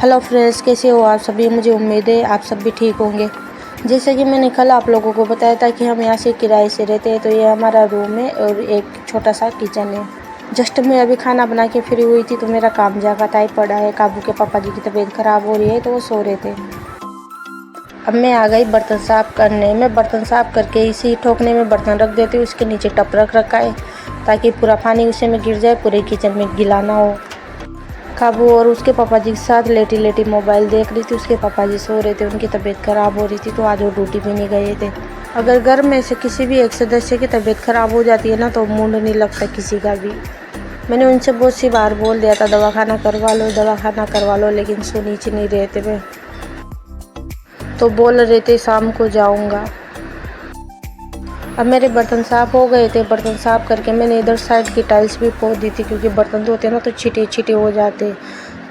Hello friends, कैसे हो आप सभी। मुझे उम्मीद है आप सब भी ठीक होंगे। जैसे कि मैंने कल आप लोगों को बताया था कि हम यहाँ से किराए से रहते हैं, तो ये हमारा रूम है और एक छोटा सा किचन है। जस्ट मैं अभी खाना बना के फ्री हुई थी तो मेरा काम जागा था ही पड़ा है। काबू के पापा जी की तबीयत ख़राब हो रही है तो वो सो रहे थे। अब मैं आ गई बर्तन साफ़ करने। मैं बर्तन साफ़ करके इसी ठोकने में बर्तन रख देती हूँ। उसके नीचे टप रख रखा है ताकि पूरा पानी उसी में गिर जाए, पूरे किचन में गीला ना हो। काबू और उसके पापा जी के साथ लेटी लेटी मोबाइल देख रही थी। उसके पापा जी सो रहे थे, उनकी तबीयत ख़राब हो रही थी तो आज वो ड्यूटी भी नहीं गए थे। अगर घर में से किसी भी एक सदस्य की तबीयत ख़राब हो जाती है ना तो मूड नहीं लगता किसी का भी। मैंने उनसे बहुत सी बार बोल दिया था दवाखाना करवा लो, दवाखाना करवा लो, लेकिन सुनी नहीं रहे थे। वे तो बोल रहे थे शाम को जाऊँगा। अब मेरे बर्तन साफ़ हो गए थे। बर्तन साफ़ करके मैंने इधर साइड की टाइल्स भी पोंछ दी थी, क्योंकि बर्तन धोते ना तो छिटे छिटे हो जाते।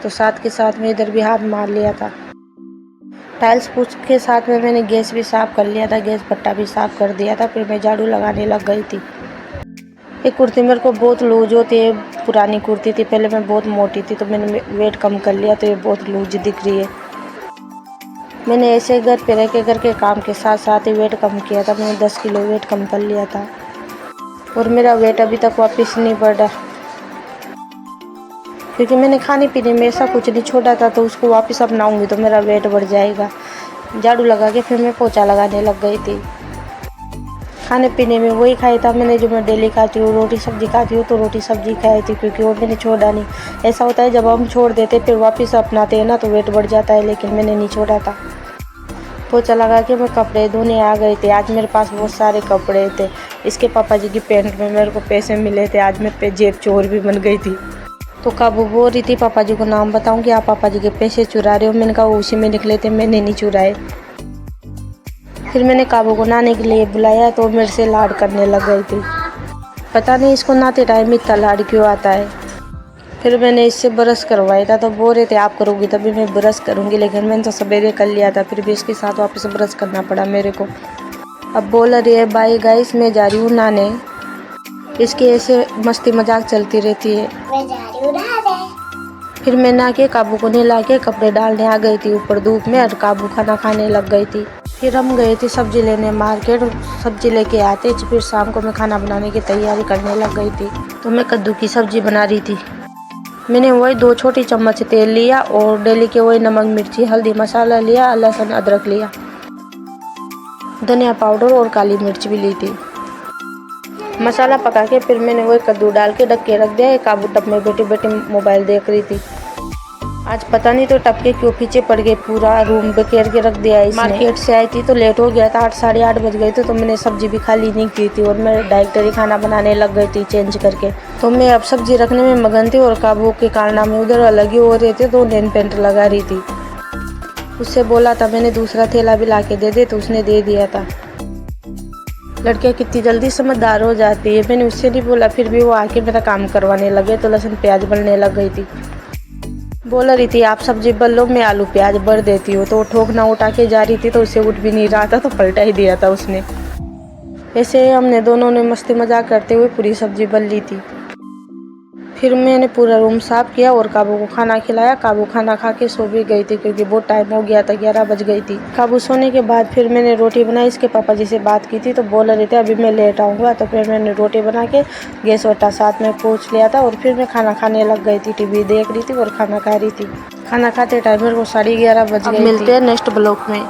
तो साथ के साथ में इधर भी हाथ मार लिया था। टाइल्स पोंछ के साथ में मैंने गैस भी साफ़ कर लिया था, गैस पट्टा भी साफ़ कर दिया था। फिर मैं झाड़ू लगाने लग गई थी। ये कुर्ती मेरे को बहुत लूज होती है, पुरानी कुर्ती थी। पहले मैं बहुत मोटी थी तो मैंने वेट कम कर लिया, तो ये बहुत लूज दिख रही है। मैंने ऐसे घर पे रह के घर के काम के साथ साथ ही वेट कम किया था। मैंने 10 किलो वेट कम कर लिया था और मेरा वेट अभी तक वापस नहीं बढ़ा, क्योंकि मैंने खाने पीने में ऐसा कुछ नहीं छोड़ा था। तो उसको वापस अपनाऊंगी तो मेरा वेट बढ़ जाएगा। झाड़ू लगा के फिर मैं पोछा लगाने लग गई थी। खाने पीने में वही खाया था मैंने जो मैं डेली खाती हूँ। रोटी सब्जी खाती हूँ तो रोटी सब्जी खाई थी, क्योंकि वो मैंने छोड़ा नहीं। ऐसा होता है जब हम छोड़ देते फिर वापस अपनाते हैं ना तो वेट बढ़ जाता है, लेकिन मैंने नहीं छोड़ा था। पोछा लगा के मैं कपड़े धोने आ गई थी। आज मेरे पास बहुत सारे कपड़े थे। इसके पापा जी की पैंट में मेरे को पैसे मिले थे। आज मैं जेब चोर भी बन गई थी। तो काबू बोल रही थी पापा जी को नाम बताऊं कि आप पापा जी के पैसे चुरा रहे हो। मैंने कहा वो उसी में निकले थे, मैंने नहीं चुराए। फिर मैंने काबू को नहाने के लिए बुलाया तो मेरे से लाड करने लग गई थी। पता नहीं इसको नहाते टाइम इतना लाड क्यों आता है। फिर मैंने इससे ब्रश करवाया था तो बोल रहे थे आप करोगी तभी मैं ब्रश करूँगी, लेकिन मैंने तो सवेरे कर लिया था। फिर भी इसके साथ वापस ब्रश करना पड़ा मेरे को। अब बोल रही है बाय गाइस, मैं जा रही हूँ नहाने। इसकी ऐसे मस्ती मजाक चलती रहती है। मैं जा रही हूँ नहाने। फिर मैं नहा के काबू को नहला के कपड़े डालने आ गई थी ऊपर धूप में, और काबू खाना खाने लग गई थी। फिर हम गए थे सब्जी लेने मार्केट। सब्जी लेके आते फिर शाम को मैं खाना बनाने की तैयारी करने लग गई थी। तो मैं कद्दू की सब्जी बना रही थी। मैंने वही 2 छोटी चम्मच तेल लिया और डेली के वही नमक मिर्ची हल्दी मसाला लिया, लहसुन अदरक लिया, धनिया पाउडर और काली मिर्च भी ली थी। मसाला पका के फिर मैंने वही कद्दू डाल के ढक के रख दिया। काबू टब में बैठी बैठी मोबाइल देख रही थी। आज पता नहीं तो टब के क्यों पीछे पड़ गए, पूरा रूम बेखेर के रख दिया इसने। मार्केट से आई थी तो लेट हो गया था, 8 साढ़े 8 बज गए थे। तो मैंने सब्जी भी खाली नहीं की थी और मैं डायरेक्ट ही खाना बनाने लग गई थी चेंज करके। तो मैं अब सब्जी रखने में मगन थी और काबू के कारनामे उधर अलग ही हो रहे थे। तो नेल पेंट लगा रही थी। उससे बोला था मैंने दूसरा थैला भी ला के दे तो उसने दे दिया था। लड़कियाँ कितनी जल्दी समझदार हो जाती है। मैंने उससे नहीं बोला, फिर भी वो आके मेरा काम करवाने लगे। तो लहसुन प्याज बनने लग गई थी। बोल रही थी आप सब्जी बन लो, मैं आलू प्याज भर देती हूँ। तो वो ठोकना उठा के जा रही थी तो उसे उठ भी नहीं रहा था, तो पलटा ही दिया था उसने। ऐसे हमने दोनों ने मस्ती मजाक करते हुए पूरी सब्जी बन ली थी। फिर मैंने पूरा रूम साफ़ किया और काबू को खाना खिलाया। काबू खाना खा के सो भी गई थी, क्योंकि बहुत टाइम हो गया था, 11 बज गई थी। काबू सोने के बाद फिर मैंने रोटी बनाई। इसके पापा जी से बात की थी तो बोल रहे थे अभी मैं लेट आऊँगा। तो फिर मैंने रोटी बना के गैस वट्टा साथ में पोंछ लिया था और फिर मैं खाना खाने लग गई थी। टीवी देख रही थी और खाना खा रही थी। खाना खाते टाइम मेरे को 11:30 बज गए। मिलते हैं नेक्स्ट ब्लॉग में।